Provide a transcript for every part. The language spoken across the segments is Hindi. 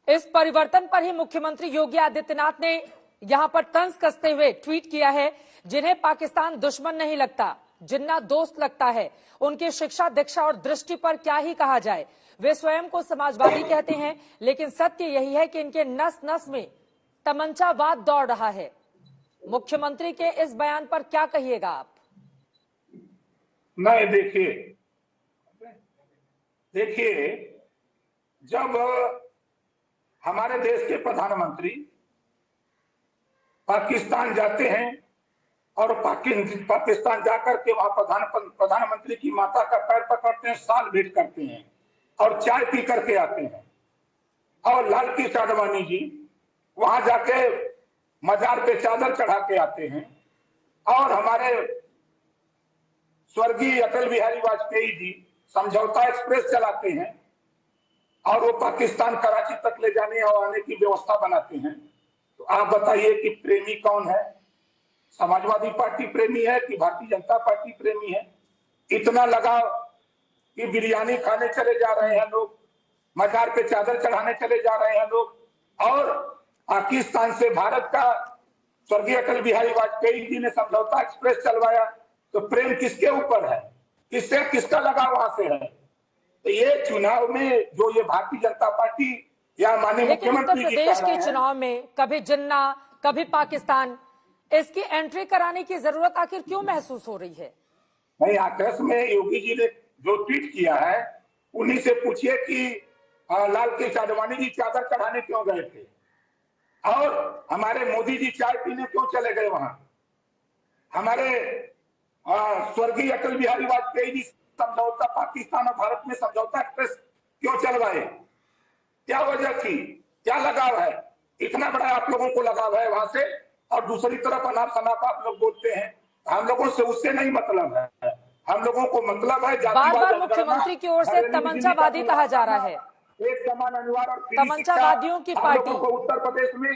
इस परिवर्तन पर ही मुख्यमंत्री योगी आदित्यनाथ ने यहां पर तंज कसते हुए ट्वीट किया है, जिन्हें पाकिस्तान दुश्मन नहीं लगता, जिन्ना दोस्त लगता है, उनकी शिक्षा, दीक्षा और दृष्टि पर क्या ही कहा जाए। वे स्वयं को समाजवादी कहते हैं, लेकिन सत्य यही है कि इनके नस नस में तमंचावाद दौड़ रहा है। मुख्यमंत्री के इस बयान पर क्या कहिएगा आप? नहीं, देखिए जब हमारे देश के प्रधानमंत्री पाकिस्तान जाते हैं और पाकिस्तान जाकर के वहां प्रधानमंत्री की माता का पैर पकड़ते हैं, साल भेंट करते हैं और चाय पी करके आते हैं, और लाल कृष्ण आडवाणी जी वहां जाके मजार पे चादर चढ़ा के आते हैं, और हमारे स्वर्गीय अटल बिहारी वाजपेयी जी समझौता एक्सप्रेस चलाते हैं और वो पाकिस्तान कराची तक ले जाने और आने की व्यवस्था बनाते हैं। तो आप बताइए कि प्रेमी कौन है? समाजवादी पार्टी प्रेमी है कि भारतीय जनता पार्टी प्रेमी है? इतना लगाव कि बिरयानी खाने चले जा रहे हैं लोग, मजार पे चादर चढ़ाने चले जा रहे हैं लोग, और पाकिस्तान से भारत का स्वर्गीय अटल बिहारी वाजपेयी जी ने समझौता एक्सप्रेस चलवाया। तो प्रेम किसके ऊपर है? किससे किसका लगाव वहां से है? तो ये चुनाव में जो ये भारतीय जनता पार्टी या माननीय मुख्यमंत्री उत्तर प्रदेश के चुनाव में कभी जिन्ना कभी पाकिस्तान, इसकी एंट्री कराने की जरूरत आखिर क्यों महसूस हो रही है? नहीं, आकाश में योगी जी ने जो ट्वीट किया है उन्हीं से पूछिए कि लाल कृष्ण आडवाणी जी चादर चढ़ाने क्यों गए थे, और हमारे मोदी जी चाय पीने क्यों चले गए वहां, हमारे स्वर्गीय अटल बिहारी वाजपेयी जी समझौता पाकिस्तान और भारत में समझौता एक्सप्रेस क्यों चलवाए, क्या वजह थी, क्या लगाव है? इतना बड़ा आप लोगों को लगाव है वहां से, और दूसरी तरफ अनाप शनाप आप लोग बोलते हैं। हम लोगों से उससे नहीं मतलब है, हम लोगों को मतलब है बार बार मुख्यमंत्री की ओर से तमंचावादी कहा जा रहा है, एक समान अनिवार्य और तमंचावादियों की पार्टी। को उत्तर प्रदेश में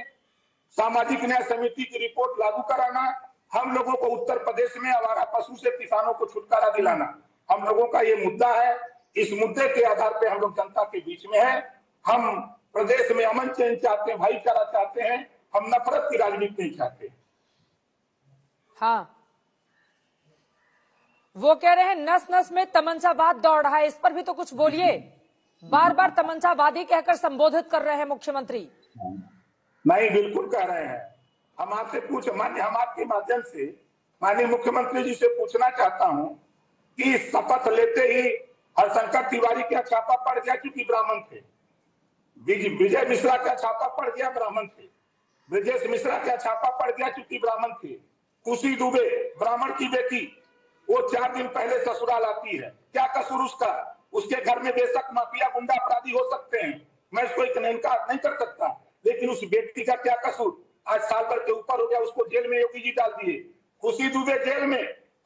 सामाजिक न्याय समिति की रिपोर्ट लागू कराना, हम लोगों को उत्तर प्रदेश में आवारा पशु से किसानों को छुटकारा दिलाना, हम लोगों का ये मुद्दा है। इस मुद्दे के आधार पे हम लोग जनता के बीच में है। हम प्रदेश में अमन चैन चाहते हैं, भाईचारा चाहते हैं, हम नफरत की राजनीति नहीं चाहते। हाँ, वो कह रहे हैं नस नस में तमंचावाद दौड़ रहा है, इस पर भी तो कुछ बोलिए। बार बार तमंचावादी कहकर संबोधित कर रहे हैं मुख्यमंत्री। नहीं, बिल्कुल कह रहे हैं। हम आपसे हम आपके माध्यम से माननीय मुख्यमंत्री जी से पूछना चाहता हूं कि शपथ लेते ही हरशंकर तिवारी का छापा पड़ गया क्योंकि ब्राह्मण थे, विजय मिश्रा का छापा पड़ गया ब्राह्मण थे, ब्रजेश मिश्रा का छापा पड़ गया क्योंकि ब्राह्मण थे, खुशी दुबे ब्राह्मण की बेटी, वो 4 दिन पहले ससुराल आती है, क्या कसूर उसका? उसके घर में बेशक माफिया गुंडा अपराधी हो सकते हैं, मैं इसको इनकार नहीं कर सकता, लेकिन उस बेटी का क्या कसूर? आज साल भर के ऊपर हो गया, उसको जेल में योगी जी डाल दिए, खुशी दुबे जेल में,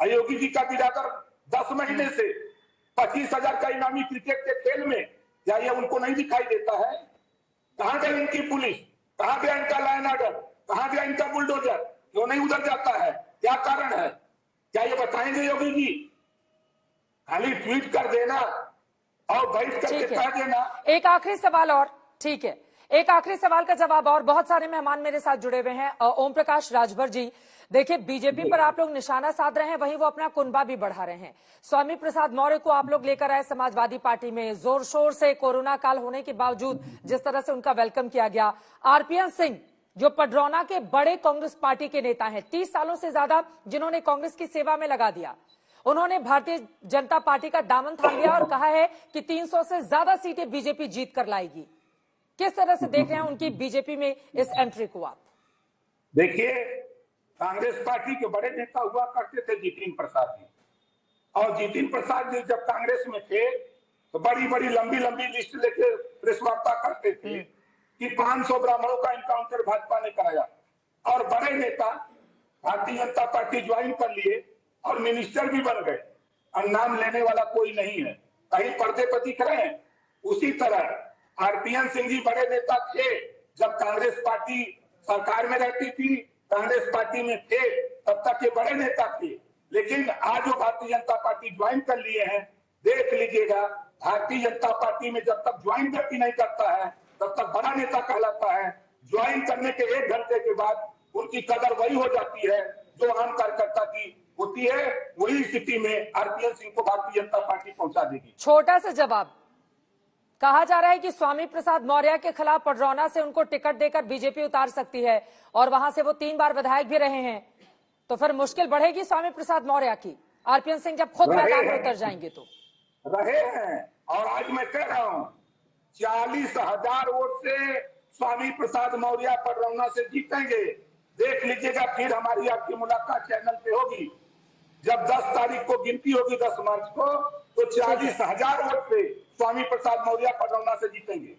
योगी जी का बिरादर 10 महीने से 25,000 का इनामी क्रिकेट के खेल में, क्या ये उनको नहीं दिखाई देता है? कहां गई इनकी पुलिस, कहां गया इनका लाइन ऑर्डर, कहां गया इनका बुलडोजर, क्यों नहीं उधर जाता है? क्या कारण है? क्या ये बताएंगे योगी जी? खाली ट्वीट कर देना और बैठ करके कह देना। एक आखिरी सवाल और, ठीक है, एक आखिरी सवाल का जवाब और। बहुत सारे मेहमान मेरे साथ जुड़े हुए हैं। ओम प्रकाश राजभर जी, देखिए बीजेपी पर आप लोग निशाना साध रहे हैं, वहीं वो अपना कुनबा भी बढ़ा रहे हैं। स्वामी प्रसाद मौर्य को आप लोग लेकर आए समाजवादी पार्टी में, जोर शोर से कोरोना काल होने के बावजूद जिस तरह से उनका वेलकम किया गया। आरपीएन सिंह जो पडरौना के बड़े कांग्रेस पार्टी के नेता हैं, 30 सालों से ज्यादा जिन्होंने कांग्रेस की सेवा में लगा दिया, उन्होंने भारतीय जनता पार्टी का दामन थाम लिया और कहा है कि 300 से ज्यादा सीटें बीजेपी जीत कर लाएगी। किस तरह से देख रहे हैं उनकी बीजेपी में इस एंट्री को आप? देखिए, कांग्रेस पार्टी के बड़े नेता हुआ करते थे जितेंद्र प्रसाद जी, और जितेंद्र प्रसाद जी जब कांग्रेस में थे तो बड़ी बड़ी लंबी लंबी लिस्ट लेके प्रेस वार्ता करते थे कि 500 ब्राह्मणों का इनकाउंटर भाजपा ने कराया, और बड़े नेता भारतीय जनता पार्टी ज्वाइन कर लिए और मिनिस्टर भी बन गए, और नाम लेने वाला कोई नहीं है, कहीं पर्दे पर दिख रहे हैं। उसी तरह आरपीएन सिंह जी बड़े नेता थे जब कांग्रेस पार्टी सरकार में रहती थी, कांग्रेस पार्टी में थे, तब तक ये बड़े नेता थे। लेकिन आज जो भारतीय जनता पार्टी ज्वाइन कर लिए हैं, देख लीजिएगा, भारतीय जनता पार्टी में जब तक ज्वाइन व्यक्ति नहीं करता है तब तक बड़ा नेता कहलाता है। ज्वाइन करने के 1 घंटे के बाद उनकी कदर वही हो जाती है जो आम कार्यकर्ता की होती है। वही स्थिति में आरपीएन सिंह को भारतीय जनता पार्टी पहुंचा देगी। छोटा सा जवाब, कहा जा रहा है कि स्वामी प्रसाद मौर्य के खिलाफ पडरौना से उनको टिकट देकर बीजेपी उतार सकती है और वहां से वो 3 बार विधायक भी रहे हैं, तो फिर मुश्किल बढ़ेगी स्वामी प्रसाद मौर्य की। आरपीएन सिंह जब खुद मैदान में उतर जाएंगे तो रहे हैं। और आज मैं कह रहा हूं 40,000 वोट से स्वामी प्रसाद मौर्य पडरौना से जीतेंगे। देख लीजिएगा, फिर हमारी आपकी मुलाकात चैनल पे होगी। जब 10 तारीख को गिनती होगी, 10 मार्च को, तो 40,000 वोट से स्वामी प्रसाद मौर्य पडरौना से जीतेंगे।